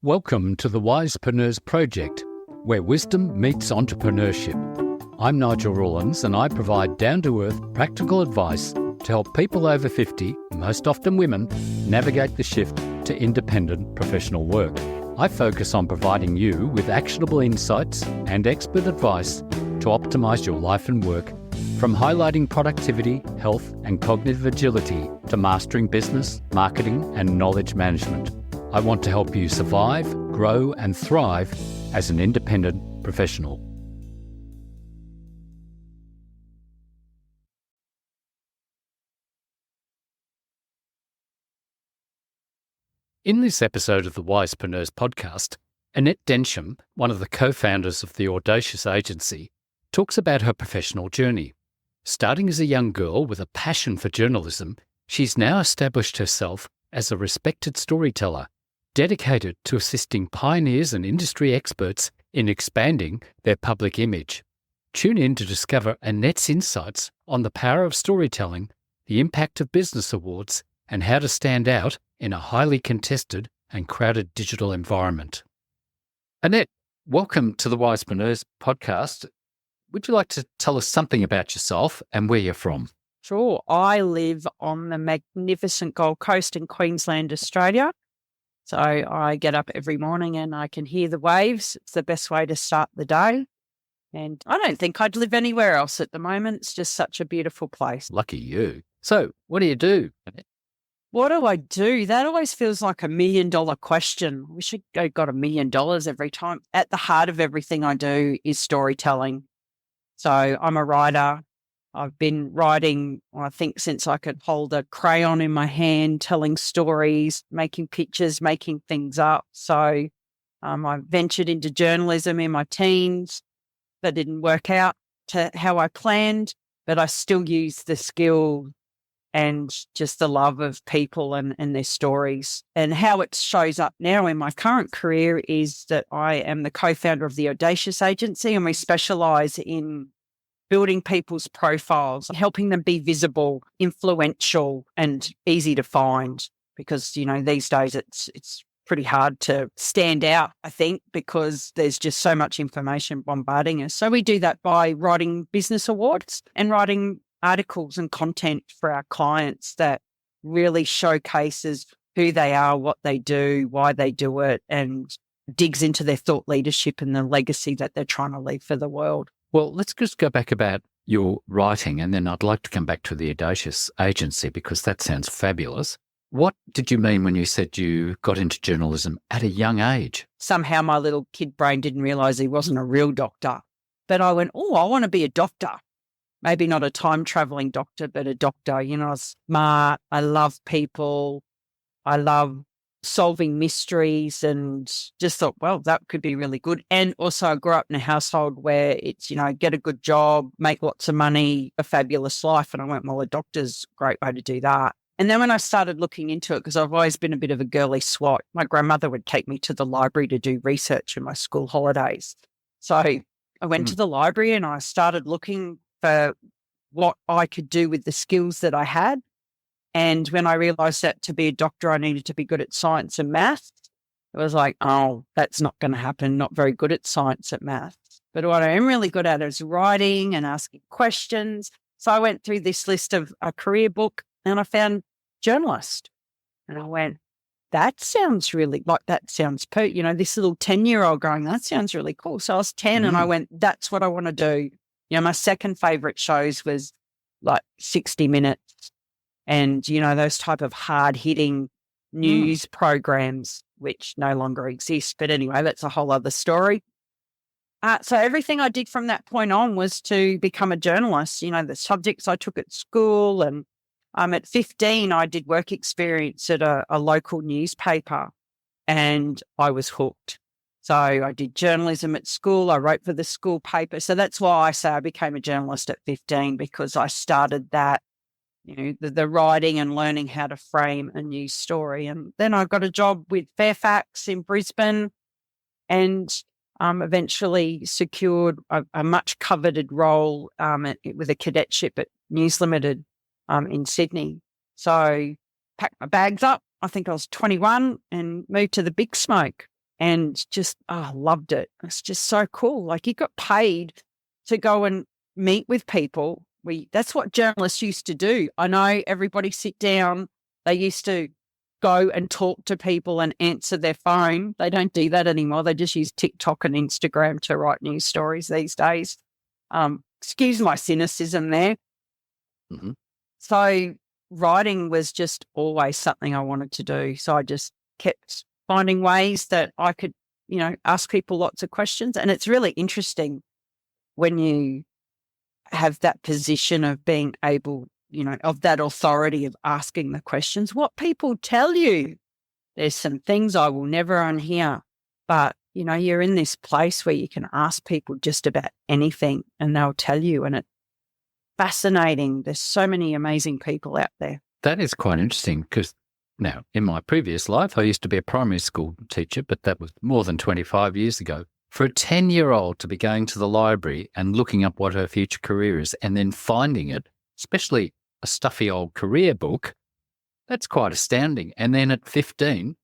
Welcome to the Wisepreneurs Project, where wisdom meets entrepreneurship. I'm Nigel Rawlins and I provide down-to-earth practical advice to help people over 50, most often women, navigate the shift to independent professional work. I focus on providing you with actionable insights and expert advice to optimise your life and work, from highlighting productivity, health and cognitive agility to mastering business, marketing and knowledge management. I want to help you survive, grow and thrive as an independent professional. In this episode of the Wisepreneurs podcast, Annette Densham, one of the co-founders of the Audacious Agency, talks about her professional journey. Starting as a young girl with a passion for journalism, she's now established herself as a respected storyteller, dedicated to assisting pioneers and industry experts in expanding their public image. Tune in to discover Annette's insights on the power of storytelling, the impact of business awards, and how to stand out in a highly contested and crowded digital environment. Annette, welcome to the Wisepreneurs podcast. Would you like to tell us something about yourself and where you're from? Sure. I live on the magnificent Gold Coast in Queensland, Australia. So I get up every morning and I can hear the waves. It's the best way to start the day. And I don't think I'd live anywhere else at the moment. It's just such a beautiful place. Lucky you. So what do you do? What do I do? That always feels like $1 million question. I wish I got $1 million every time. At the heart of everything I do is storytelling. So I'm a writer. I've been writing, I think, since I could hold a crayon in my hand, telling stories, making pictures, making things up. So I ventured into journalism in my teens. That didn't work out to how I planned, but I still use the skill and just the love of people and their stories. And how it shows up now in my current career is that I am the co-founder of the Audacious Agency, and we specialise in building people's profiles, helping them be visible, influential and easy to find, because, you know, these days it's pretty hard to stand out, I think, because there's just so much information bombarding us. So we do that by writing business awards and writing articles and content for our clients that really showcases who they are, what they do, why they do it, and digs into their thought leadership and the legacy that they're trying to leave for the world. Well, let's just go back about your writing, and then I'd like to come back to the Audacious Agency because that sounds fabulous. What did you mean when you said you got into journalism at a young age? Somehow my little kid brain didn't realise he wasn't a real doctor. But I went, I want to be a doctor. Maybe not a time-travelling doctor, but a doctor. You know, I was smart. I love people. I love solving mysteries, and just thought, well, that could be really good. And also I grew up in a household where it's, you know, get a good job, make lots of money, a fabulous life. And I went, well, a doctor's a great way to do that. And then when I started looking into it, because I've always been a bit of a girly swat, my grandmother would take me to the library to do research in my school holidays. So I went to the library and I started looking for what I could do with the skills that I had. And when I realised that to be a doctor, I needed to be good at science and maths, it was like, oh, that's not going to happen. Not very good at science and maths. But what I am really good at is writing and asking questions. So I went through this list of a career book and I found journalist. And I went, that sounds really like, that sounds, you know, this little 10-year-old going, that sounds really cool. So I was 10 and I went, that's what I want to do. You know, my second favourite shows was like 60 Minutes. And, you know, those type of hard-hitting news programs, which no longer exist. But anyway, that's a whole other story. So everything I did from that point on was to become a journalist. You know, the subjects I took at school, and at 15, I did work experience at a local newspaper and I was hooked. So I did journalism at school. I wrote for the school paper. So that's why I say I became a journalist at 15, because I started that. You know, the writing and learning how to frame a news story. And then I got a job with Fairfax in Brisbane and eventually secured a much coveted role with a cadetship at News Limited in Sydney. So packed my bags up. I think I was 21 and moved to the big smoke. and just loved it. It's just so cool. Like, you got paid to go and meet with people. That's what journalists used to do. I know everybody sit down. They used to go and talk to people and answer their phone. They don't do that anymore. They just use TikTok and Instagram to write news stories these days. Excuse my cynicism there. Mm-hmm. So writing was just always something I wanted to do. So I just kept finding ways that I could, ask people lots of questions. And it's really interesting when you have that position of being able, of that authority of asking the questions, what people tell you. There's some things I will never unhear, but, you're in this place where you can ask people just about anything and they'll tell you, and it's fascinating. There's so many amazing people out there. That is quite interesting because now, in my previous life, I used to be a primary school teacher, but that was more than 25 years ago. For a 10-year-old to be going to the library and looking up what her future career is and then finding it, especially a stuffy old career book, that's quite astounding. And then at 15,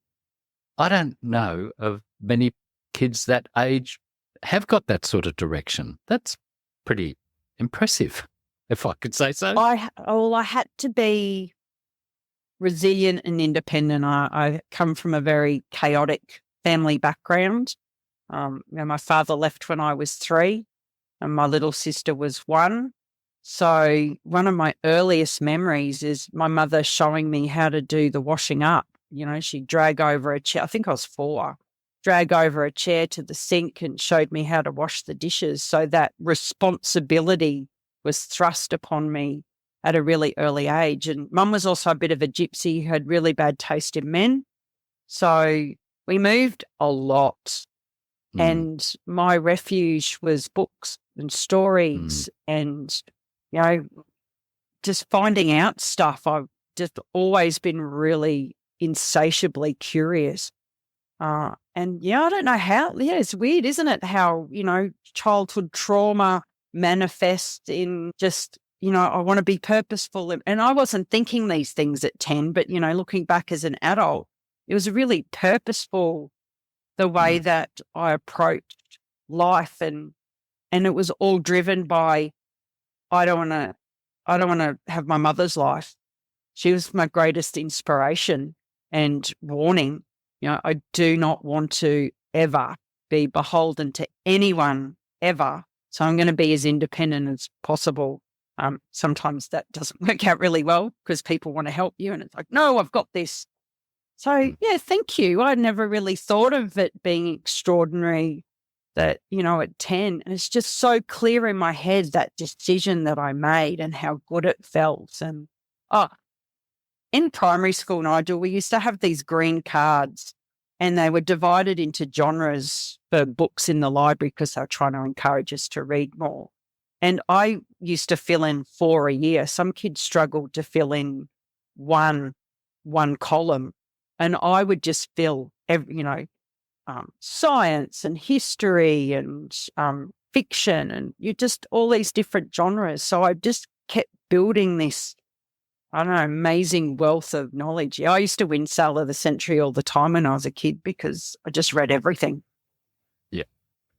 I don't know of many kids that age have got that sort of direction. That's pretty impressive, if I could say so. I had to be resilient and independent. I come from a very chaotic family background. My father left when I was 3 and my little sister was 1. So one of my earliest memories is my mother showing me how to do the washing up. She'd drag over a chair. I think I was 4. Drag over a chair to the sink and showed me how to wash the dishes. So that responsibility was thrust upon me at a really early age. And Mum was also a bit of a gypsy who had really bad taste in men. So we moved a lot. And my refuge was books and stories and, just finding out stuff. I've just always been really insatiably curious. I don't know how. Yeah, it's weird, isn't it? How, childhood trauma manifests in just, I want to be purposeful. And I wasn't thinking these things at 10, but, looking back as an adult, it was really purposeful, the way that I approached life. And it was all driven by, I don't want to have my mother's life. She was my greatest inspiration and warning. I do not want to ever be beholden to anyone ever. So I'm going to be as independent as possible. Sometimes that doesn't work out really well because people want to help you and it's like, no, I've got this. So yeah, thank you. I never really thought of it being extraordinary that, at 10, and it's just so clear in my head, that decision that I made and how good it felt. And in primary school, Nigel, we used to have these green cards and they were divided into genres for books in the library because they were trying to encourage us to read more. And I used to fill in 4 a year. Some kids struggled to fill in one column. And I would just fill science and history and fiction and just all these different genres. So I just kept building this, amazing wealth of knowledge. Yeah, I used to win Sale of the Century all the time when I was a kid because I just read everything. Yeah,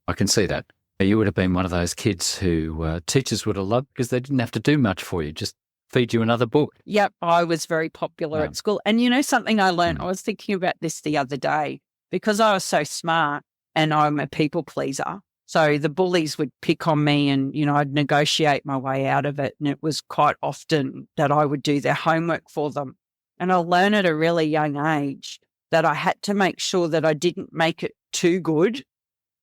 I can see that. You would have been one of those kids who teachers would have loved because they didn't have to do much for you, just feed you another book. Yep, I was very popular at school. And something I learned, I was thinking about this the other day, because I was so smart and I'm a people pleaser. So the bullies would pick on me and, I'd negotiate my way out of it. And it was quite often that I would do their homework for them. And I learned at a really young age that I had to make sure that I didn't make it too good,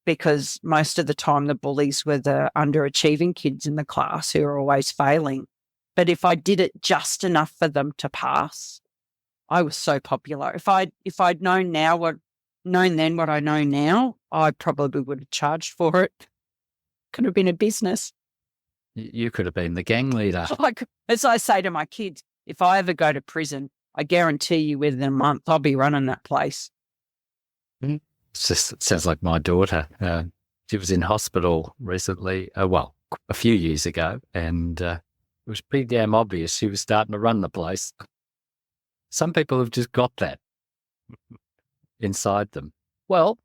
because most of the time the bullies were the underachieving kids in the class who were always failing. But if I did it just enough for them to pass, I was so popular. If I'd known then what I know now, I probably would have charged for it. Could have been a business. You could have been the gang leader. As I say to my kids, if I ever go to prison, I guarantee you within a month I'll be running that place. It sounds like my daughter. She was in hospital recently, a few years ago, and it was pretty damn obvious she was starting to run the place. Some people have just got that inside them. Well,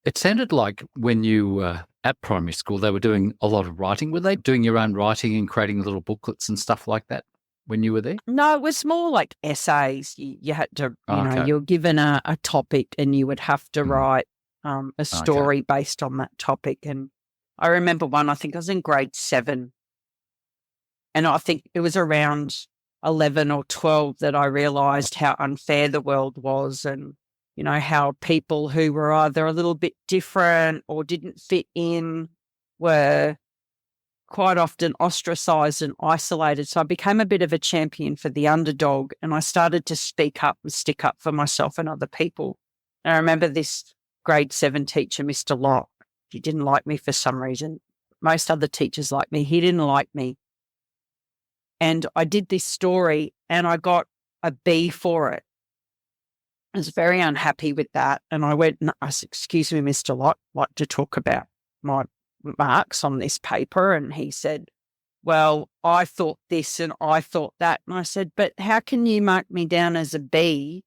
it sounded like when you were at primary school, they were doing a lot of writing. Were they doing your own writing and creating little booklets and stuff like that when you were there? No, it was more like essays. You had to, Okay. you were given a topic and you would have to write a story based on that topic. And I remember one, I think I was in grade 7, and I think it was around 11 or 12 that I realised how unfair the world was, and, how people who were either a little bit different or didn't fit in were quite often ostracised and isolated. So I became a bit of a champion for the underdog, and I started to speak up and stick up for myself and other people. And I remember this grade 7 teacher, Mr. Locke. He didn't like me for some reason. Most other teachers liked me. He didn't like me. And I did this story and I got a B for it. I was very unhappy with that. And I went, I said, "Excuse me, Mr. Locke, I'd like to talk about my marks on this paper." And he said, "Well, I thought this and I thought that." And I said, "But how can you mark me down as a B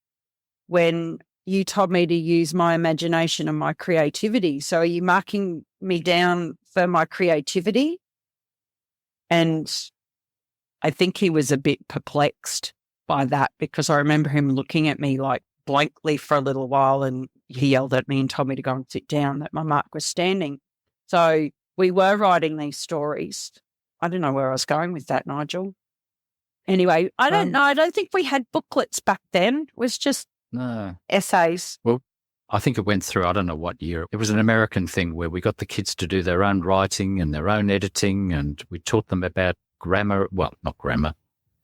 when you told me to use my imagination and my creativity? So are you marking me down for my creativity?" And I think he was a bit perplexed by that, because I remember him looking at me like blankly for a little while, and he yelled at me and told me to go and sit down, that my mark was standing. So we were writing these stories. I don't know where I was going with that, Nigel. Anyway, I don't know. I don't think we had booklets back then. It was just essays. Well, I think it went through, I don't know what year. It was an American thing where we got the kids to do their own writing and their own editing, and we taught them about grammar. Well, not grammar.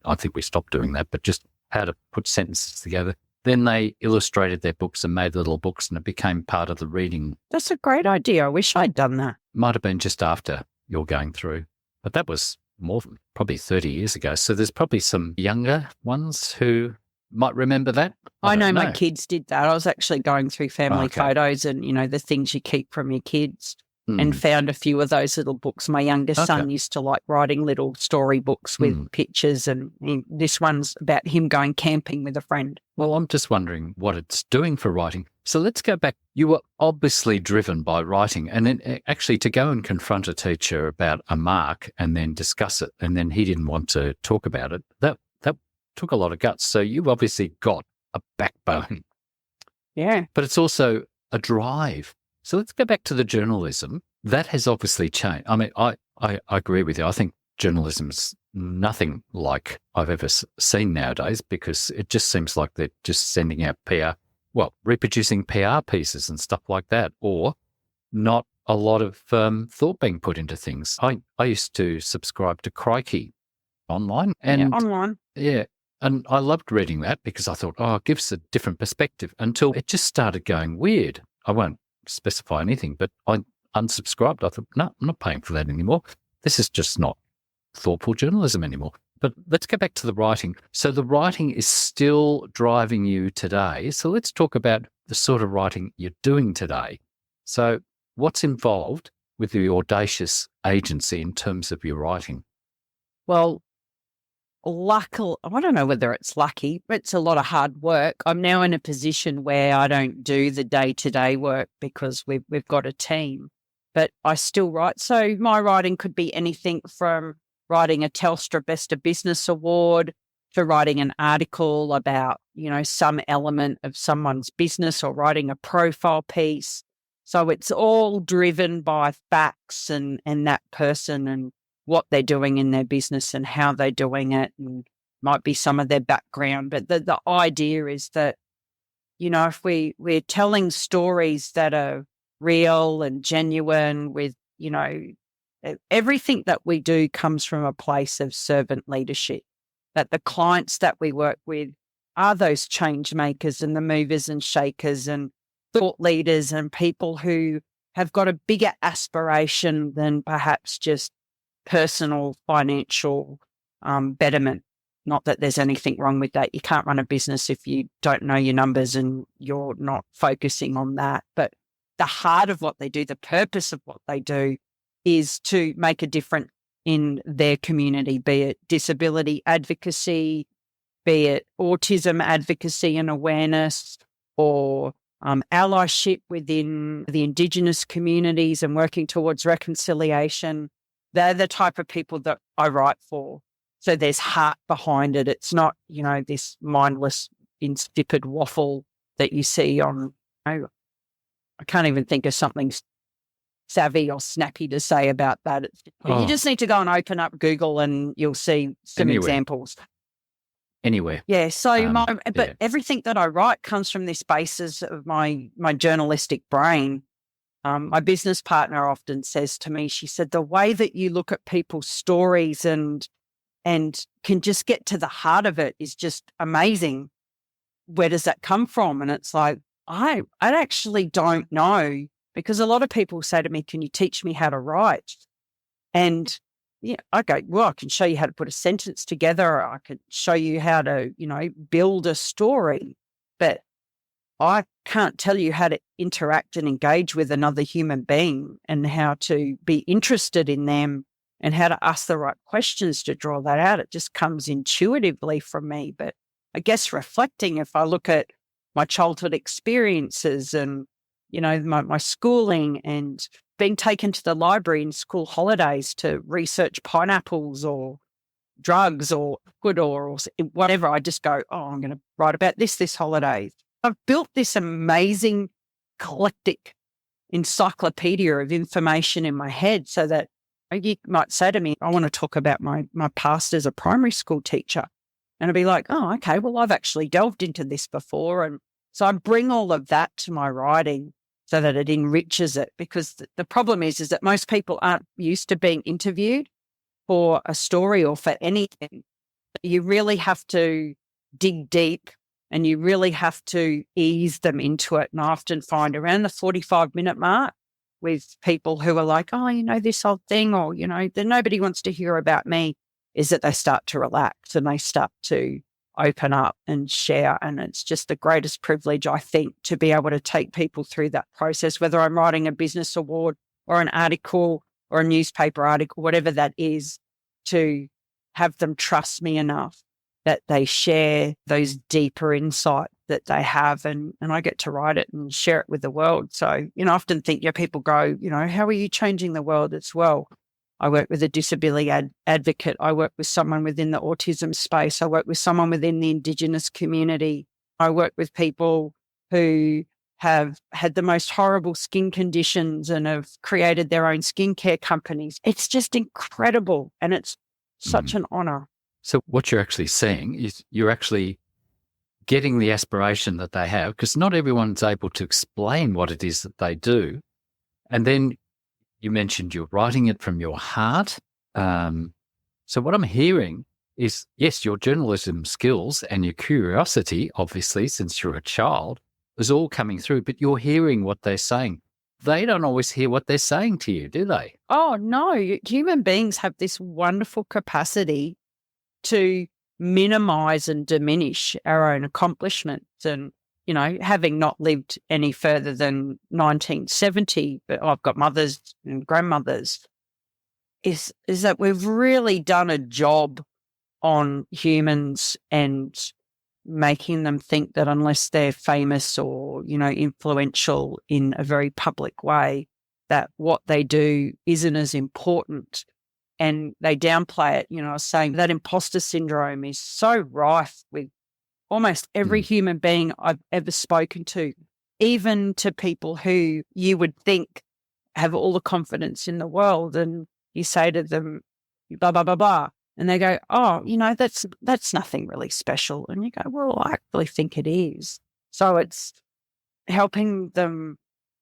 I think we stopped doing that, but just how to put sentences together. Then they illustrated their books and made little books, and it became part of the reading. That's a great idea. I wish I'd done that. Might have been just after you're going through, but that was more than probably 30 years ago. So there's probably some younger ones who might remember that. I know my kids did that. I was actually going through family Okay. photos and, the things you keep from your kids, and found a few of those little books. My youngest son used to like writing little story books with pictures, and this one's about him going camping with a friend. Well, I'm just wondering what it's doing for writing. So let's go back. You were obviously driven by writing, and then actually to go and confront a teacher about a mark and then discuss it, and then he didn't want to talk about it, that took a lot of guts. So you've obviously got a backbone. Yeah. But it's also a drive. So let's go back to the journalism. That has obviously changed. I mean, I agree with you. I think journalism's nothing like I've ever seen nowadays, because it just seems like they're just sending out reproducing PR pieces and stuff like that, or not a lot of thought being put into things. I used to subscribe to Crikey online. And online. Yeah. And I loved reading that because I thought, it gives a different perspective, until it just started going weird. I won't specify anything, but I unsubscribed. I thought, no, I'm not paying for that anymore. This is just not thoughtful journalism anymore. But let's go back to the writing. So the writing is still driving you today. So let's talk about the sort of writing you're doing today. So what's involved with the Audacious Agency in terms of your writing? Well, luckily, I don't know whether it's lucky, but it's a lot of hard work. I'm now in a position where I don't do the day-to-day work because we've got a team, but I still write. So my writing could be anything from writing a Telstra Best of Business Award to writing an article about, some element of someone's business, or writing a profile piece. So it's all driven by facts and that person and what they're doing in their business and how they're doing it, and might be some of their background. But the idea is that, if we're telling stories that are real and genuine with, everything that we do comes from a place of servant leadership, that the clients that we work with are those change makers and the movers and shakers and thought leaders and people who have got a bigger aspiration than perhaps just personal financial betterment. Not that there's anything wrong with that. You can't run a business if you don't know your numbers and you're not focusing on that. But the heart of what they do, the purpose of what they do, is to make a difference in their community, be it disability advocacy, be it autism advocacy and awareness, or allyship within the Indigenous communities and working towards reconciliation. They're the type of people that I write for. So there's heart behind it. It's not, this mindless, insipid waffle that you see on, I can't even think of something savvy or snappy to say about that. You just need to go and open up Google and you'll see some examples. Anywhere. Yeah. So, but everything that I write comes from this basis of my journalistic brain. My business partner often says to me, she said, the way that you look at people's stories and can just get to the heart of it is just amazing. Where does that come from? And it's like, I actually don't know, because a lot of people say to me, can you teach me how to write? And I go, well, I can show you how to put a sentence together. I can show you how to, build a story, but I can't tell you how to interact and engage with another human being and how to be interested in them and how to ask the right questions to draw that out. It just comes intuitively from me. But I guess reflecting, if I look at my childhood experiences and, my schooling and being taken to the library in school holidays to research pineapples or drugs or Ecuador or whatever, I just go, I'm going to write about this holiday. I've built this amazing eclectic encyclopedia of information in my head so that you might say to me, I want to talk about my past as a primary school teacher. And I'd be like, oh, okay, well, I've actually delved into this before. And so I bring all of that to my writing so that it enriches it, because the problem is that most people aren't used to being interviewed for a story or for anything. You really have to dig deep and you really have to ease them into it. And I often find around the 45-minute mark with people who are like, oh, this old thing, or, that nobody wants to hear about me, is that they start to relax and they start to open up and share. And it's just the greatest privilege, I think, to be able to take people through that process, whether I'm writing a business award or an article or a newspaper article, whatever that is, to have them trust me enough that they share those deeper insight that they have, and I get to write it and share it with the world. So, I often think, people go, how are you changing the world as well? I work with a disability advocate. I work with someone within the autism space. I work with someone within the Indigenous community. I work with people who have had the most horrible skin conditions and have created their own skincare companies. It's just incredible. And it's such an honor. So what you're actually saying is you're actually getting the aspiration that they have, because not everyone's able to explain what it is that they do. And then you mentioned you're writing it from your heart. So what I'm hearing is, yes, your journalism skills and your curiosity, obviously, since you're a child, is all coming through, but you're hearing what they're saying. They don't always hear what they're saying to you, do they? Oh, no. Human beings have this wonderful capacity to minimize and diminish our own accomplishments. And, having not lived any further than 1970, but I've got mothers and grandmothers, is that we've really done a job on humans and making them think that unless they're famous or, influential in a very public way, that what they do isn't as important. And they downplay it. I was saying that imposter syndrome is so rife with almost every human being I've ever spoken to, even to people who you would think have all the confidence in the world. And you say to them, blah, blah, blah, blah. And they go, oh, that's nothing really special. And you go, well, I actually think it is. So it's helping them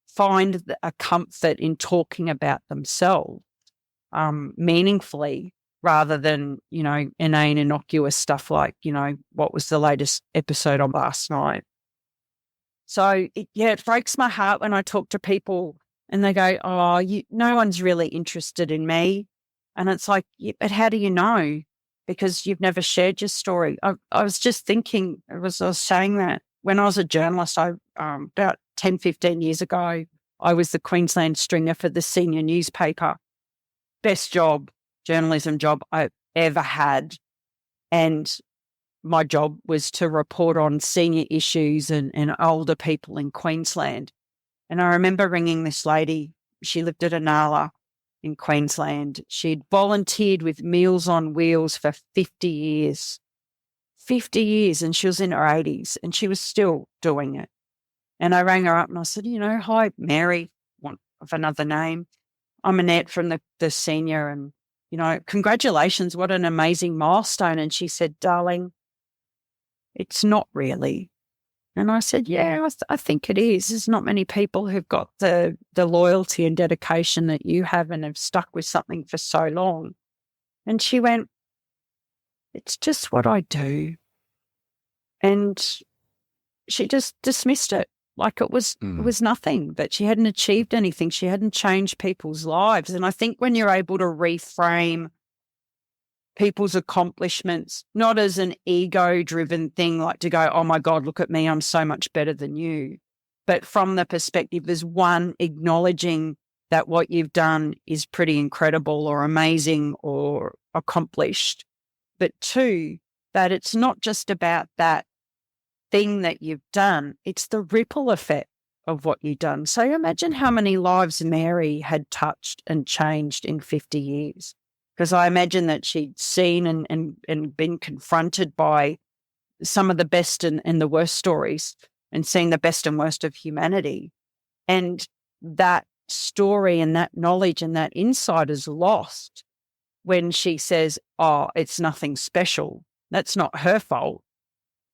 find a comfort in talking about themselves meaningfully, rather than, inane, innocuous stuff like, what was the latest episode on last night. So, it breaks my heart when I talk to people and they go, oh, no one's really interested in me. And it's like, but how do you know? Because you've never shared your story. I was just thinking, I was saying that when I was a journalist, about 10, 15 years ago, I was the Queensland stringer for the senior newspaper. Best journalism job I've ever had. And my job was to report on senior issues and older people in Queensland. And I remember ringing this lady. She lived at Inala in Queensland. She'd volunteered with Meals on Wheels for 50 years. 50 years, and she was in her 80s, and she was still doing it. And I rang her up and I said, hi, Mary, want of another name. I'm Annette from the senior, and, congratulations, what an amazing milestone. And she said, darling, it's not really. And I said, yeah, I think it is. There's not many people who've got the loyalty and dedication that you have and have stuck with something for so long. And she went, it's just what I do. And she just dismissed it like it was nothing, but she hadn't achieved anything. She hadn't changed people's lives. And I think when you're able to reframe people's accomplishments, not as an ego-driven thing, like to go, oh my God, look at me, I'm so much better than you. But from the perspective, there's one, acknowledging that what you've done is pretty incredible or amazing or accomplished. But two, that it's not just about that thing that you've done, it's the ripple effect of what you've done. So imagine how many lives Mary had touched and changed in 50 years. Because I imagine that she'd seen and been confronted by some of the best and the worst stories and seen the best and worst of humanity. And that story and that knowledge and that insight is lost when she says, oh, it's nothing special. That's not her fault.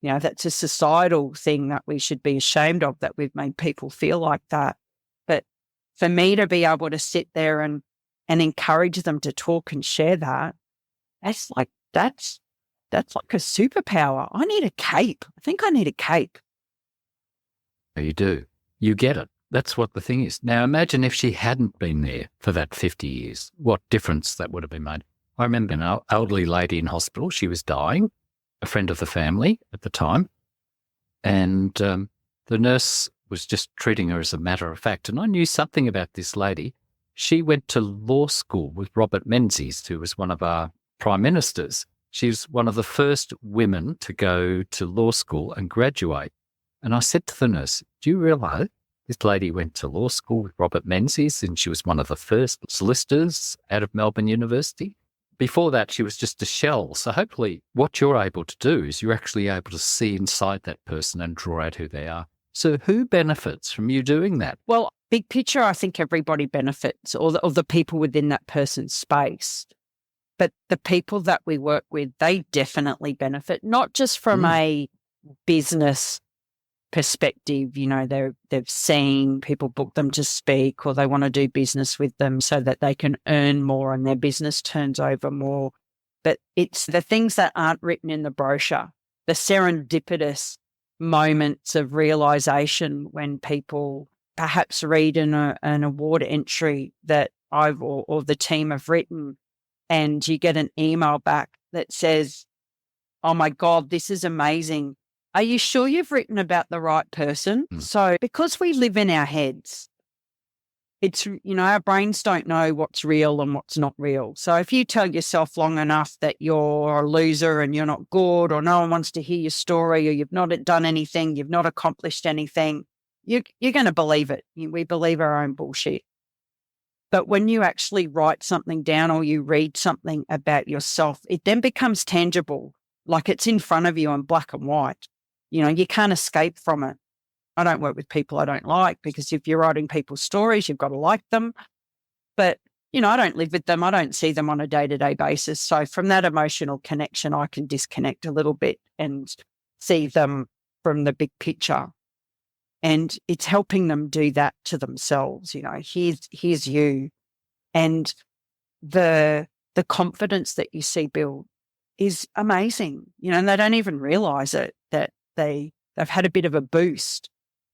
That's a societal thing that we should be ashamed of, that we've made people feel like that. But for me to be able to sit there and encourage them to talk and share that, that's like a superpower. I need a cape. I think I need a cape. You do. You get it. That's what the thing is. Now imagine if she hadn't been there for that 50 years, what difference that would have been made. I remember an elderly lady in hospital. She was dying, a friend of the family at the time, and the nurse was just treating her as a matter of fact. And I knew something about this lady. She went to law school with Robert Menzies, who was one of our prime ministers. She was one of the first women to go to law school and graduate. And I said to the nurse, do you realise this lady went to law school with Robert Menzies and she was one of the first solicitors out of Melbourne University? Before that, she was just a shell. So hopefully what you're able to do is you're actually able to see inside that person and draw out who they are. So who benefits from you doing that? Well, big picture, I think everybody benefits, or the people within that person's space. But the people that we work with, they definitely benefit, not just from a business perspective. They've seen people book them to speak, or they want to do business with them so that they can earn more and their business turns over more. But it's the things that aren't written in the brochure, the serendipitous moments of realization when people perhaps read an award entry that I've or the team have written, and you get an email back that says, oh my God, this is amazing. Are you sure you've written about the right person? So because we live in our heads, it's, our brains don't know what's real and what's not real. So if you tell yourself long enough that you're a loser and you're not good, or no one wants to hear your story, or you've not done anything, you've not accomplished anything, you're going to believe it. We believe our own bullshit. But when you actually write something down or you read something about yourself, it then becomes tangible, like it's in front of you in black and white. You can't escape from it. I don't work with people I don't like, because if you're writing people's stories, you've got to like them. But, I don't live with them. I don't see them on a day-to-day basis. So from that emotional connection, I can disconnect a little bit and see them from the big picture. And it's helping them do that to themselves. Here's you. And the confidence that you see build is amazing. And they don't even realize it, that they've had a bit of a boost.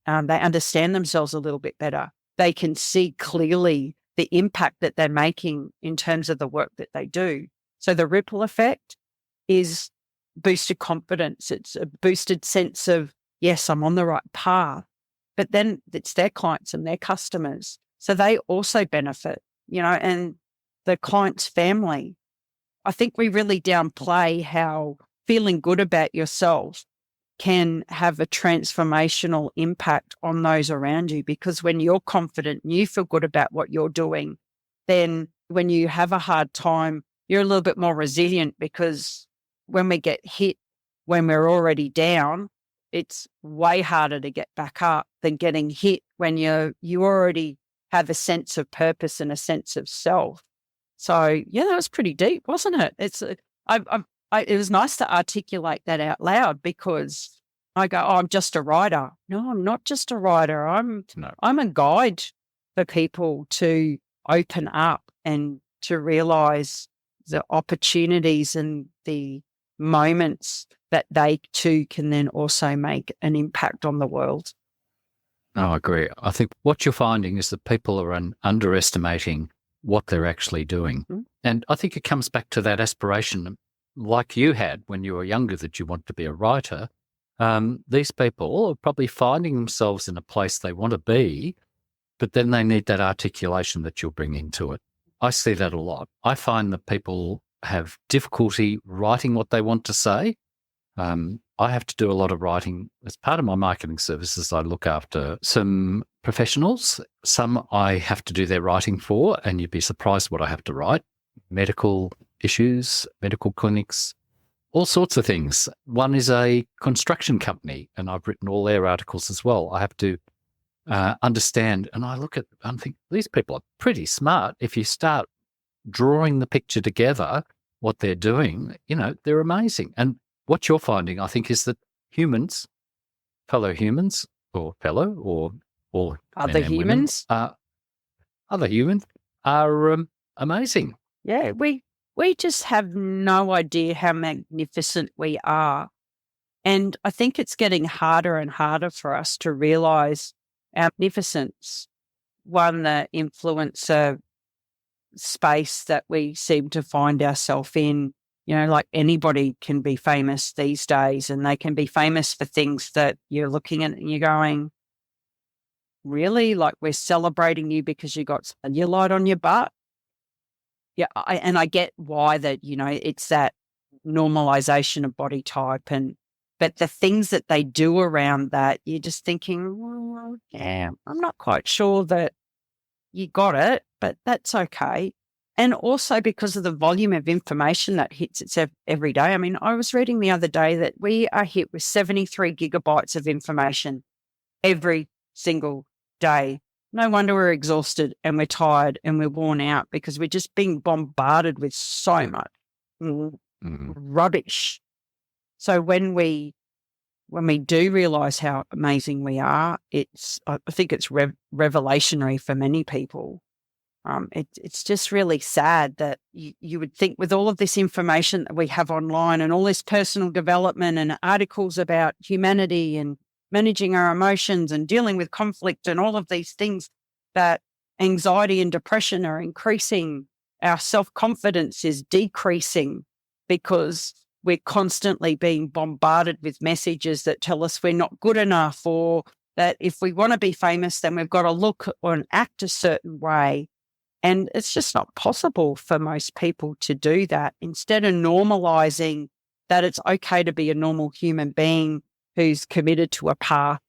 They understand themselves a little bit better. They can see clearly the impact that they're making in terms of the work that they do. So the ripple effect is boosted confidence. It's a boosted sense of, yes, I'm on the right path. But then it's their clients and their customers. So they also benefit, and the client's family. I think we really downplay how feeling good about yourself can have a transformational impact on those around you, because when you're confident and you feel good about what you're doing, then when you have a hard time, you're a little bit more resilient, because when we get hit, when we're already down, it's way harder to get back up than getting hit when you already have a sense of purpose and a sense of self. So yeah, that was pretty deep, wasn't it? It was nice to articulate that out loud, because I go, oh, I'm just a writer. No, I'm not just a writer. I'm a guide for people to open up and to realize the opportunities and the moments that they too can then also make an impact on the world. No, I agree. I think what you're finding is that people are underestimating what they're actually doing. Mm-hmm. And I think it comes back to that aspiration like you had when you were younger, that you want to be a writer. These people are probably finding themselves in a place they want to be, but then they need that articulation that you're bringing to it. I see that a lot. I find that people have difficulty writing what they want to say. I have to do a lot of writing. As part of my marketing services, I look after some professionals. Some I have to do their writing for, and you'd be surprised what I have to write. Medical issues, medical clinics, all sorts of things. One is a construction company, and I've written all their articles as well. I have to understand, and I look at and think, these people are pretty smart. If you start drawing the picture together, what they're doing, they're amazing. And what you're finding, I think, is that fellow humans, or other humans, other humans are amazing. Yeah, we just have no idea how magnificent we are. And I think it's getting harder and harder for us to realize our magnificence. One, the influencer space that we seem to find ourselves in, like anybody can be famous these days, and they can be famous for things that you're looking at and you're going, really? Like, we're celebrating you because you got cellulite on your butt? Yeah, I get why that, it's that normalization of body type, but the things that they do around that, you're just thinking, well, yeah, I'm not quite sure that you got it, but that's okay. And also because of the volume of information that hits us every day. I mean, I was reading the other day that we are hit with 73 gigabytes of information every single day. No wonder we're exhausted and we're tired and we're worn out, because we're just being bombarded with so much rubbish. So when we do realize how amazing we are, I think it's revelationary for many people. It's just really sad that you would think, with all of this information that we have online and all this personal development and articles about humanity and managing our emotions and dealing with conflict and all of these things, that anxiety and depression are increasing. Our self-confidence is decreasing because we're constantly being bombarded with messages that tell us we're not good enough, or that if we want to be famous, then we've got to look or act a certain way. And it's just not possible for most people to do that. Instead of normalizing that it's okay to be a normal human being who's committed to a path,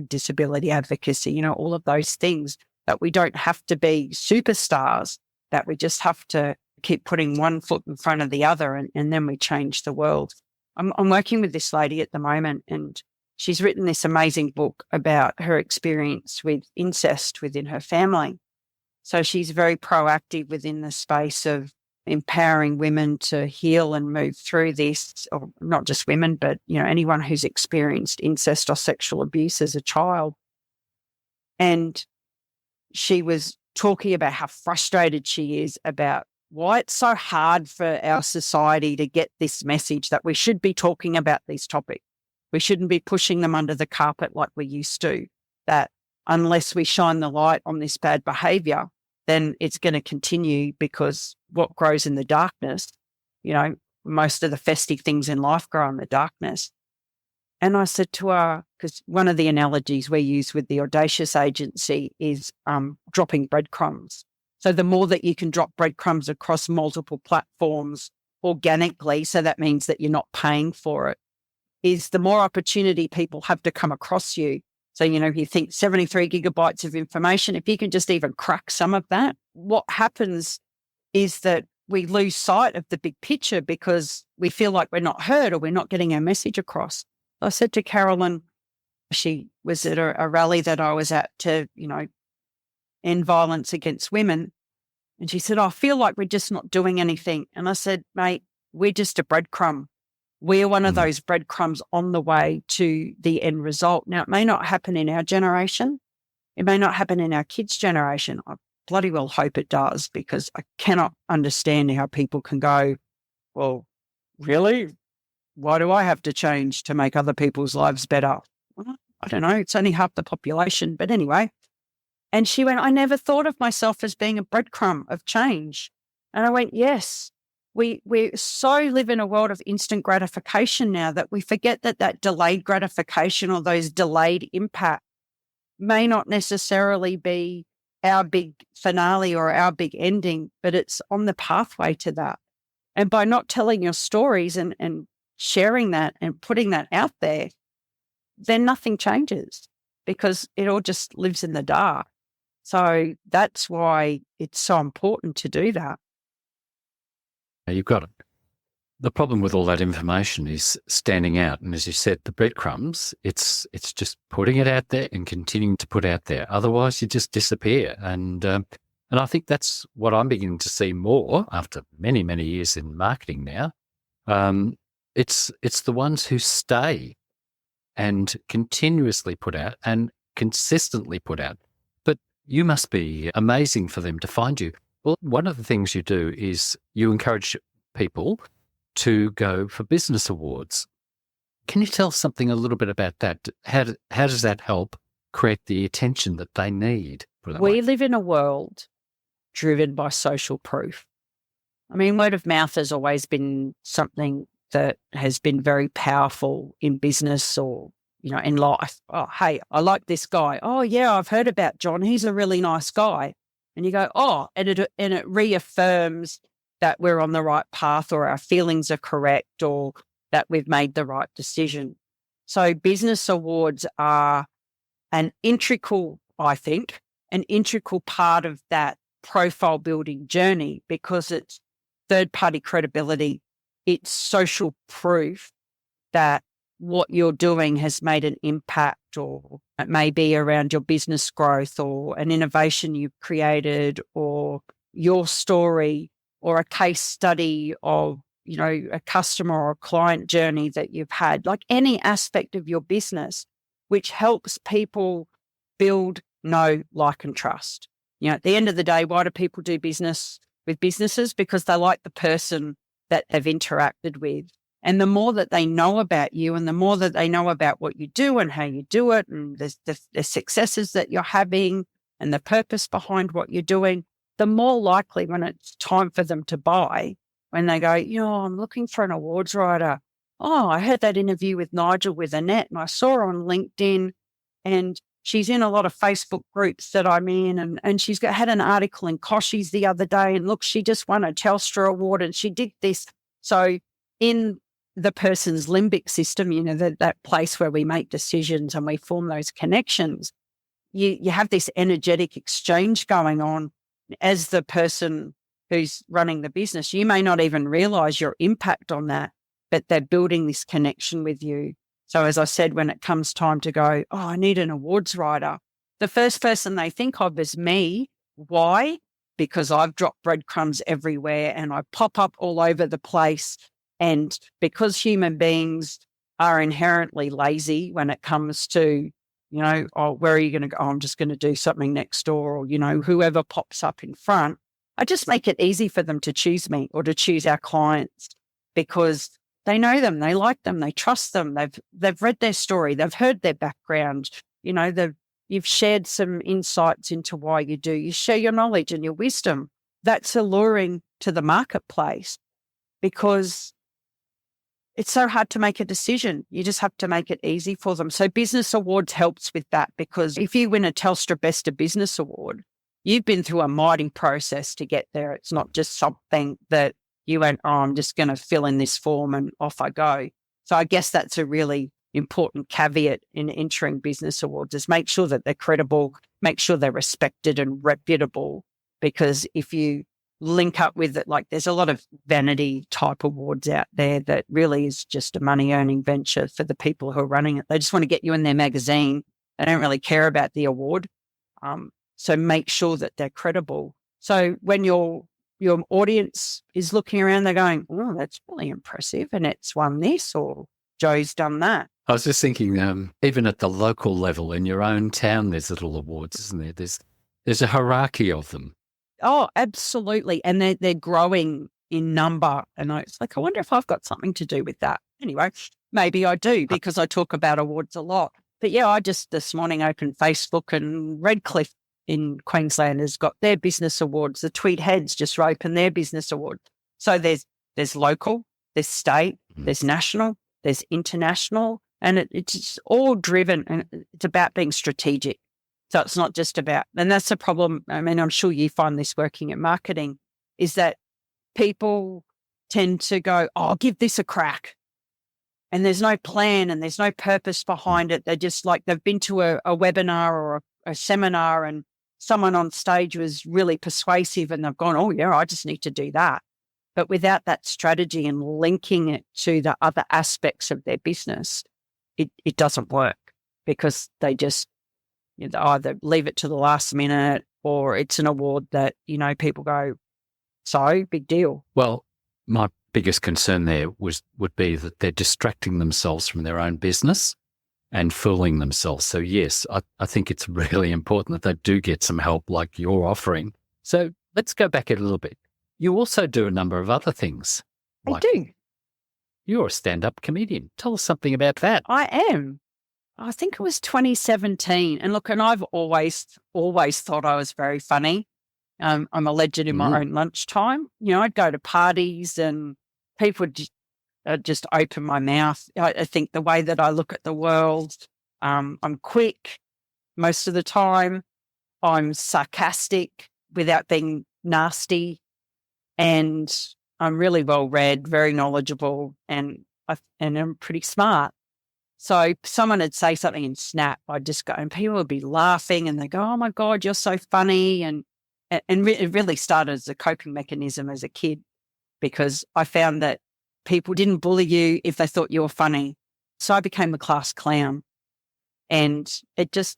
disability advocacy, all of those things, that we don't have to be superstars, that we just have to keep putting one foot in front of the other, and then we change the world. I'm working with this lady at the moment, and she's written this amazing book about her experience with incest within her family. So she's very proactive within the space of empowering women to heal and move through this, or not just women, but anyone who's experienced incest or sexual abuse as a child. And she was talking about how frustrated she is about why it's so hard for our society to get this message that we should be talking about these topics. We shouldn't be pushing them under the carpet like we used to, that unless we shine the light on this bad behavior, then it's going to continue, because what grows in the darkness, most of the festive things in life grow in the darkness. And I said to her, because one of the analogies we use with the Audacious Agency is dropping breadcrumbs. So the more that you can drop breadcrumbs across multiple platforms, organically, so that means that you're not paying for it, is the more opportunity people have to come across you. So, you think 73 gigabytes of information, if you can just even crack some of that, what happens is that we lose sight of the big picture because we feel like we're not heard or we're not getting our message across. I said to Carolyn, she was at a rally that I was at to, end violence against women. And she said, I feel like we're just not doing anything. And I said, mate, we're just a breadcrumb. We're one of those breadcrumbs on the way to the end result. Now, it may not happen in our generation. It may not happen in our kids' generation. I bloody well hope it does, because I cannot understand how people can go, well, really? Why do I have to change to make other people's lives better? Well, I don't know. It's only half the population. But anyway. And she went, I never thought of myself as being a breadcrumb of change. And I went, yes. We so live in a world of instant gratification now that we forget that delayed gratification or those delayed impact may not necessarily be our big finale or our big ending, but it's on the pathway to that. And by not telling your stories and sharing that and putting that out there, then nothing changes, because it all just lives in the dark. So that's why it's so important to do that. You've got it. The problem with all that information is standing out. And as you said, the breadcrumbs, it's just putting it out there and continuing to put out there. Otherwise, you just disappear. And I think that's what I'm beginning to see more after many, many years in marketing now. It's the ones who stay and continuously put out and consistently put out. But you must be amazing for them to find you. Well, one of the things you do is you encourage people to go for business awards. Can you tell something a little bit about that? How does that help create the attention that they need? We live in a world driven by social proof. I mean, word of mouth has always been something that has been very powerful in business or, in life. Oh, hey, I like this guy. Oh, yeah, I've heard about John. He's a really nice guy. And you go, oh, and it reaffirms that we're on the right path or our feelings are correct or that we've made the right decision. So business awards are an integral part of that profile building journey, because it's third-party credibility. It's social proof that what you're doing has made an impact, or it may be around your business growth or an innovation you've created or your story or a case study of, a customer or a client journey that you've had, like any aspect of your business, which helps people build, know, like, and trust. At the end of the day, why do people do business with businesses? Because they like the person that they've interacted with. And the more that they know about you and the more that they know about what you do and how you do it and the successes that you're having and the purpose behind what you're doing, the more likely when it's time for them to buy, when they go, I'm looking for an awards writer. Oh, I heard that interview with Nigel with Annette and I saw her on LinkedIn and she's in a lot of Facebook groups that I'm in and she's had an article in Koshi's the other day and look, she just won a Telstra award and she did this. So in the person's limbic system, that place where we make decisions and we form those connections, you have this energetic exchange going on as the person who's running the business. You may not even realize your impact on that, but they're building this connection with you. So as I said, when it comes time to go, oh, I need an awards writer, the first person they think of is me. Why? Because I've dropped breadcrumbs everywhere and I pop up all over the place. And because human beings are inherently lazy when it comes to, oh, where are you going to go? Oh, I'm just going to do something next door, or, whoever pops up in front. I just make it easy for them to choose me or to choose our clients because they know them, they like them, they trust them. They've read their story, they've heard their background. You've shared some insights into why you do. You share your knowledge and your wisdom. That's alluring to the marketplace because it's so hard to make a decision. You just have to make it easy for them. So business awards helps with that because if you win a Telstra Best of Business Award, you've been through a mighty process to get there. It's not just something that You went, oh, I'm just going to fill in this form and off I go. So I guess that's a really important caveat in entering business awards, is make sure that they're credible, make sure they're respected and reputable, because if you link up with it, like there's a lot of vanity type awards out there that really is just a money earning venture for the people who are running it. They just want to get you in their magazine. They don't really care about the award. So make sure that they're credible. So when your audience is looking around, they're going, oh, that's really impressive, and it's won this, or Joe's done that. I was just thinking, even at the local level in your own town, there's little awards, isn't there? There's a hierarchy of them. Oh, absolutely. And they're growing in number. And it's like, I wonder if I've got something to do with that. Anyway, maybe I do, because I talk about awards a lot. But yeah, I just this morning opened Facebook, and Redcliffe in Queensland has got their business awards. The Tweed Heads just opened their business award. So there's local, there's state, there's national, there's international, and it's all driven, and it's about being strategic. So it's not just about, and that's the problem. I mean, I'm sure you find this working at marketing, is that people tend to go, oh, I'll give this a crack. And there's no plan and there's no purpose behind it. They're just like, they've been to a webinar or a seminar, and someone on stage was really persuasive, and they've gone, oh yeah, I just need to do that. But without that strategy and linking it to the other aspects of their business, it doesn't work, because they just either leave it to the last minute, or it's an award that, people go, so big deal. Well, my biggest concern there would be that they're distracting themselves from their own business and fooling themselves. So yes, I think it's really important that they do get some help like you're offering. So let's go back a little bit. You also do a number of other things. I do. You're a stand-up comedian. Tell us something about that. I am. I think it was 2017. And look, and I've always thought I was very funny. I'm a legend in my own lunchtime. I'd go to parties and people would just open my mouth. I think the way that I look at the world, I'm quick most of the time. I'm sarcastic without being nasty. And I'm really well read, very knowledgeable, and I'm pretty smart. So someone would say something in Snap, I'd just go, and people would be laughing, and they go, oh my God, you're so funny. And it really started as a coping mechanism as a kid, because I found that people didn't bully you if they thought you were funny. So I became a class clown, and it just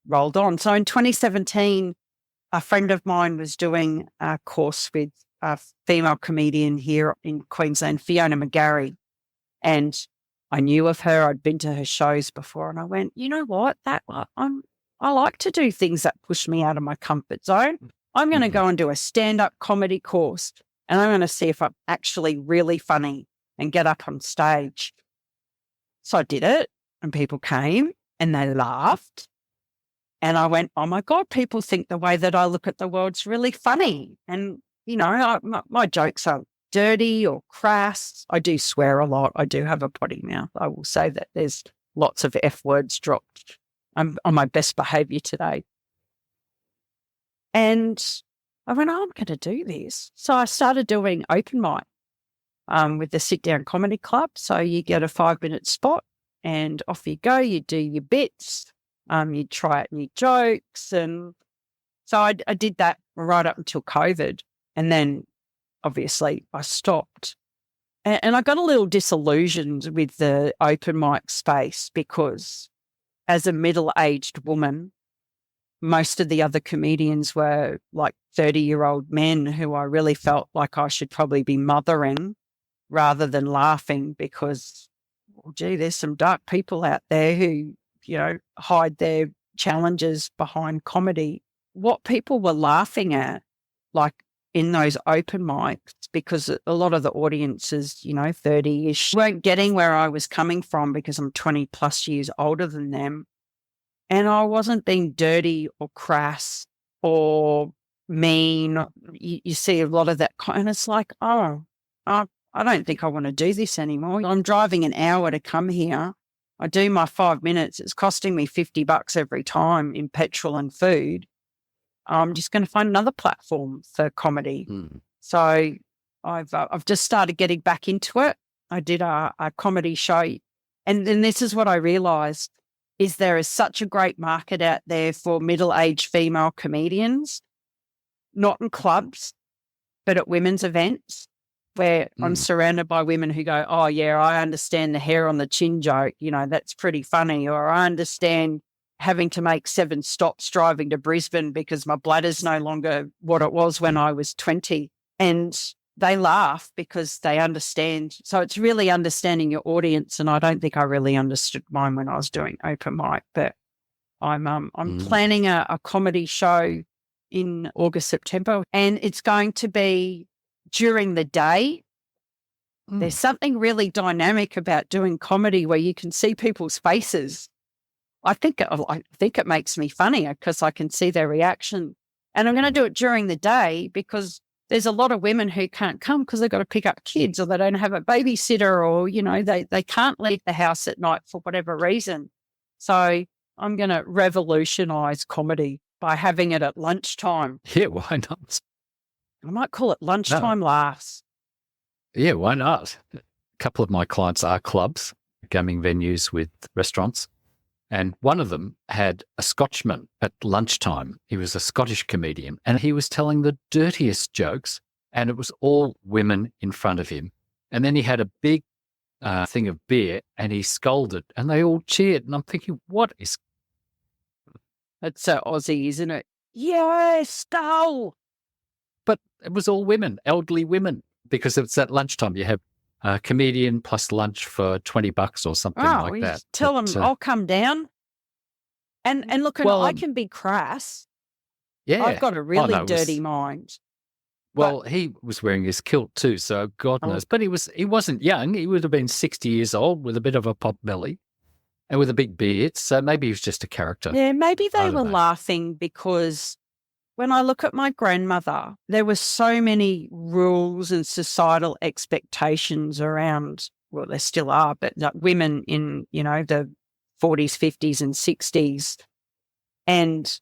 rolled on. So in 2017, a friend of mine was doing a course with a female comedian here in Queensland, Fiona McGarry. And I knew of her. I'd been to her shows before, and I went, you know what? I like to do things that push me out of my comfort zone. I'm going to go and do a stand-up comedy course, and I'm going to see if I'm actually really funny and get up on stage. So I did it, and people came and they laughed. And I went, oh my God, people think the way that I look at the world's really funny. And, my jokes are dirty or crass. I do swear a lot. I do have a potty mouth. I will say that there's lots of F words dropped. I'm on my best behaviour today. And I went, oh, I'm going to do this. So I started doing open mic with the Sit Down Comedy Club. So you get a 5-minute spot and off you go. You do your bits. You try out new jokes. And so I did that right up until COVID. And then obviously I stopped. And I got a little disillusioned with the open mic space, because as a middle-aged woman, most of the other comedians were like 30-year-old men who I really felt like I should probably be mothering rather than laughing, because, well, gee, there's some dark people out there who, hide their challenges behind comedy. What people were laughing at, like in those open mics, because a lot of the audiences, 30-ish, weren't getting where I was coming from, because I'm 20 plus years older than them. And I wasn't being dirty or crass or mean. You see a lot of that, and it's like, oh, I don't think I want to do this anymore. I'm driving an hour to come here. I do my 5 minutes. It's costing me $50 every time in petrol and food. I'm just going to find another platform for comedy. So I've just started getting back into it. I did a comedy show, and then this is what I realised, is there is such a great market out there for middle-aged female comedians, not in clubs, but at women's events, where I'm surrounded by women who go, oh, yeah, I understand the hair on the chin joke. That's pretty funny. Or I understand having to make 7 stops driving to Brisbane because my bladder's no longer what it was when I was 20. And they laugh because they understand. So it's really understanding your audience. And I don't think I really understood mine when I was doing open mic. But I'm planning a comedy show in August, September, and it's going to be during the day. There's something really dynamic about doing comedy where you can see people's faces. I think it makes me funnier because I can see their reaction. And I'm going to do it during the day because there's a lot of women who can't come because they've got to pick up kids, or they don't have a babysitter, or, they can't leave the house at night for whatever reason. So I'm going to revolutionise comedy by having it at lunchtime. Yeah, why not? I might call it lunchtime laughs. Yeah, why not? A couple of my clients are clubs, gaming venues with restaurants. And one of them had a Scotchman at lunchtime. He was a Scottish comedian, and he was telling the dirtiest jokes, and it was all women in front of him. And then he had a big thing of beer, and he scolded, and they all cheered. And I'm thinking, what is... That's so Aussie, isn't it? Yeah, stole. But it was all women, elderly women, because it's at lunchtime. You have a comedian plus lunch for $20 or something like that. Tell them I'll come down. And look, I can be crass. Yeah. I've got a really dirty mind. Well, he was wearing his kilt too, so God knows. But he wasn't young. He would have been 60 years old with a bit of a pot belly and with a big beard. So maybe he was just a character. Yeah, maybe they were laughing because when I look at my grandmother, there were so many rules and societal expectations around, well, there still are, but like women in, the 40s, 50s and 60s. And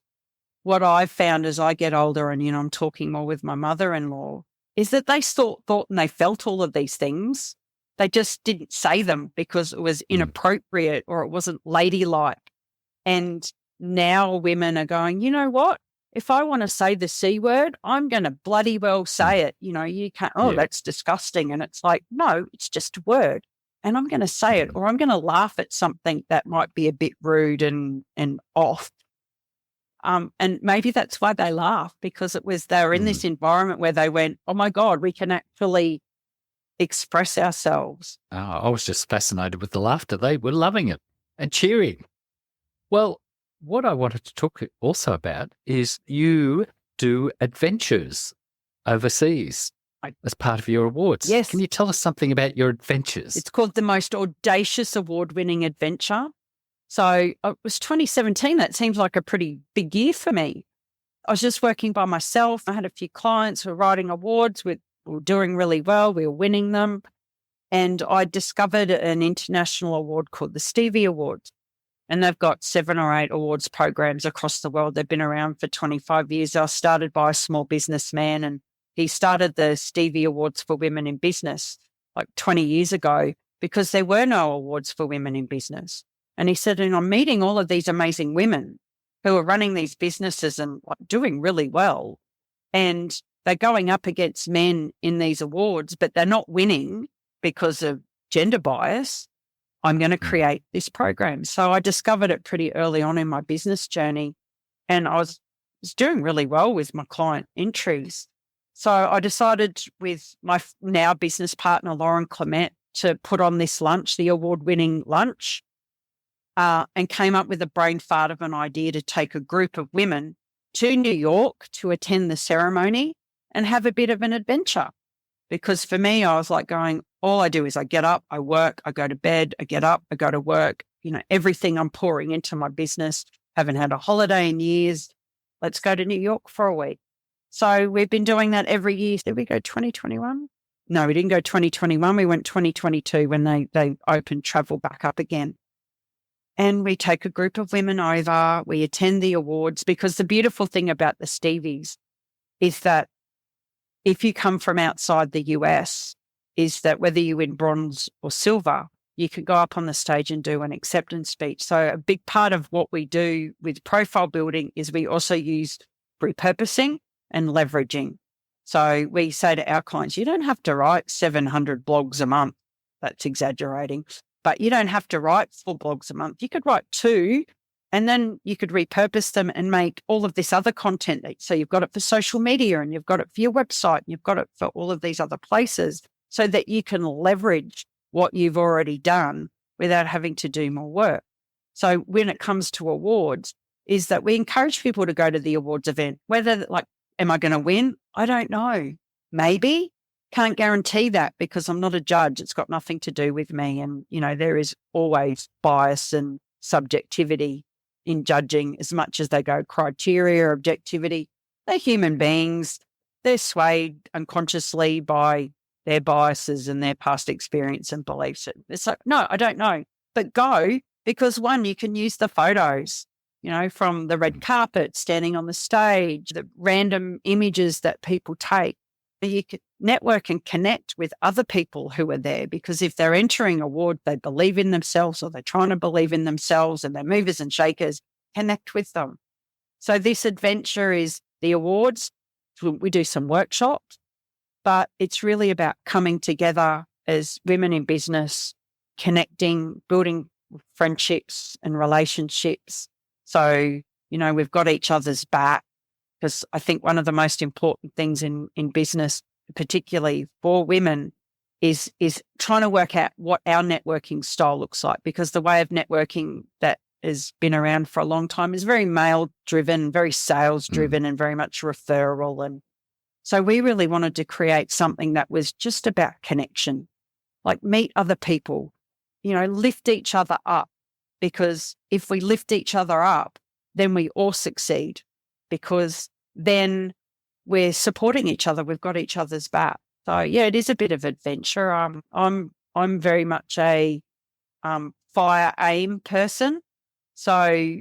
what I've found as I get older and, I'm talking more with my mother-in-law, is that they thought and they felt all of these things. They just didn't say them because it was inappropriate or it wasn't ladylike. And now women are going, you know what? If I want to say the C word, I'm going to bloody well say it. You can't, that's disgusting. And it's like, no, it's just a word. And I'm going to say it, or I'm going to laugh at something that might be a bit rude and off. And maybe that's why they laugh, because they were in this environment where they went, oh my God, we can actually express ourselves. Oh, I was just fascinated with the laughter. They were loving it and cheering. Well, what I wanted to talk also about is you do adventures overseas as part of your awards. Yes. Can you tell us something about your adventures? It's called the Most Audacious Award-Winning Adventure. So it was 2017. That seems like a pretty big year for me. I was just working by myself. I had a few clients who were writing awards. We were doing really well. We were winning them. And I discovered an international award called the Stevie Awards. And they've got 7 or 8 awards programs across the world. They've been around for 25 years. I was started by a small businessman, and he started the Stevie Awards for Women in Business like 20 years ago because there were no awards for women in business. And he said, and I'm meeting all of these amazing women who are running these businesses and doing really well. And they're going up against men in these awards, but they're not winning because of gender bias. I'm going to create this program. So I discovered it pretty early on in my business journey, and I was doing really well with my client entries. So I decided with my now business partner, Lauren Clement, to put on this lunch, the award-winning lunch, and came up with a brain fart of an idea to take a group of women to New York to attend the ceremony and have a bit of an adventure. Because for me, I was like going, all I do is I get up, I work, I go to bed, I get up, I go to work, everything I'm pouring into my business. Haven't had a holiday in years. Let's go to New York for a week. So we've been doing that every year. Did we go 2021? No, we didn't go 2021. We went 2022 when they opened travel back up again. And we take a group of women over, we attend the awards, because the beautiful thing about the Stevies is that if you come from outside the US, is that whether you win bronze or silver, you could go up on the stage and do an acceptance speech. So a big part of what we do with profile building is we also use repurposing and leveraging. So we say to our clients, you don't have to write 700 blogs a month. That's exaggerating. But you don't have to write 4 blogs a month. You could write 2, and then you could repurpose them and make all of this other content. So you've got it for social media, and you've got it for your website, and you've got it for all of these other places, so that you can leverage what you've already done without having to do more work. So when it comes to awards, is that we encourage people to go to the awards event. Whether, like, am I going to win? I don't know. Maybe. Can't guarantee that because I'm not a judge. It's got nothing to do with me. And, there is always bias and subjectivity in judging as much as they go criteria or objectivity. They're human beings. They're swayed unconsciously by their biases and their past experience and beliefs. It's like, no, I don't know. But go, because one, you can use the photos, from the red carpet, standing on the stage, the random images that people take. You can network and connect with other people who are there, because if they're entering award, they believe in themselves, or they're trying to believe in themselves, and they're movers and shakers, connect with them. So this adventure is the awards. We do some workshops, but it's really about coming together as women in business, connecting, building friendships and relationships. So, we've got each other's back, because I think one of the most important things in business, particularly for women, is trying to work out what our networking style looks like, because the way of networking that has been around for a long time is very male-driven, very sales-driven, and very much referral. And so we really wanted to create something that was just about connection, like meet other people, lift each other up, because if we lift each other up, then we all succeed, because then we're supporting each other. We've got each other's back. So yeah, it is a bit of adventure. I'm very much a fire aim person. So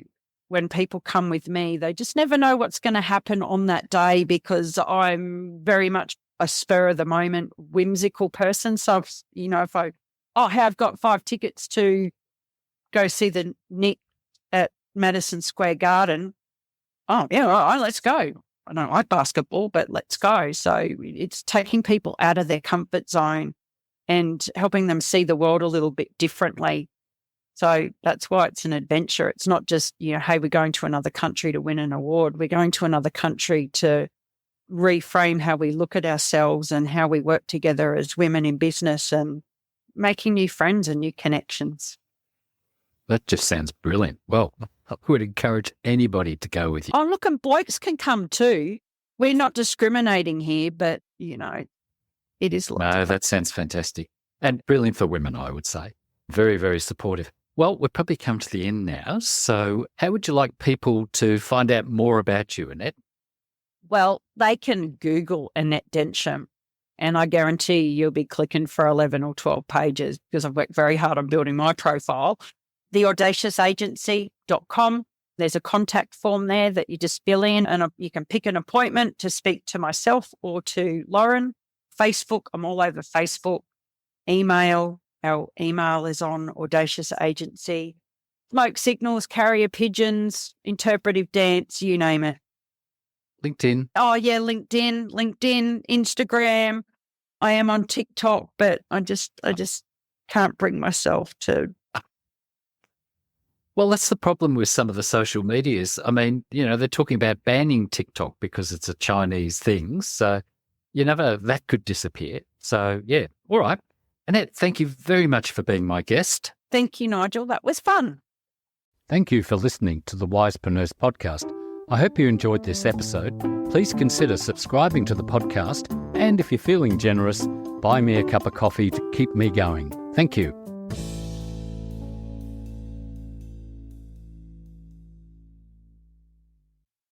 when people come with me, they just never know what's going to happen on that day, because I'm very much a spur of the moment, whimsical person. So if I've got 5 tickets to go see the Nick at Madison Square Garden. Oh, yeah, all right, let's go. I don't like basketball, but let's go. So it's taking people out of their comfort zone and helping them see the world a little bit differently. So that's why it's an adventure. It's not just, hey, we're going to another country to win an award. We're going to another country to reframe how we look at ourselves and how we work together as women in business, and making new friends and new connections. That just sounds brilliant. Well, I would encourage anybody to go with you. Oh, look, and blokes can come too. We're not discriminating here, but, it is. No, that sounds fantastic. And brilliant for women, I would say. Very, very supportive. Well, we've probably come to the end now. So how would you like people to find out more about you, Annette? Well, they can Google Annette Densham, and I guarantee you'll be clicking for 11 or 12 pages, because I've worked very hard on building my profile. theaudaciousagency.com. There's a contact form there that you just fill in, and you can pick an appointment to speak to myself or to Lauren. Facebook, I'm all over Facebook. Email, our email is on Audacious Agency. Smoke signals, carrier pigeons, interpretive dance, you name it. LinkedIn. Oh, yeah, LinkedIn, Instagram. I am on TikTok, but I just can't bring myself to. Well, that's the problem with some of the social medias. I mean, they're talking about banning TikTok because it's a Chinese thing. So that could disappear. So, yeah, all right. Annette, thank you very much for being my guest. Thank you, Nigel. That was fun. Thank you for listening to the Wisepreneurs podcast. I hope you enjoyed this episode. Please consider subscribing to the podcast. And if you're feeling generous, buy me a cup of coffee to keep me going. Thank you.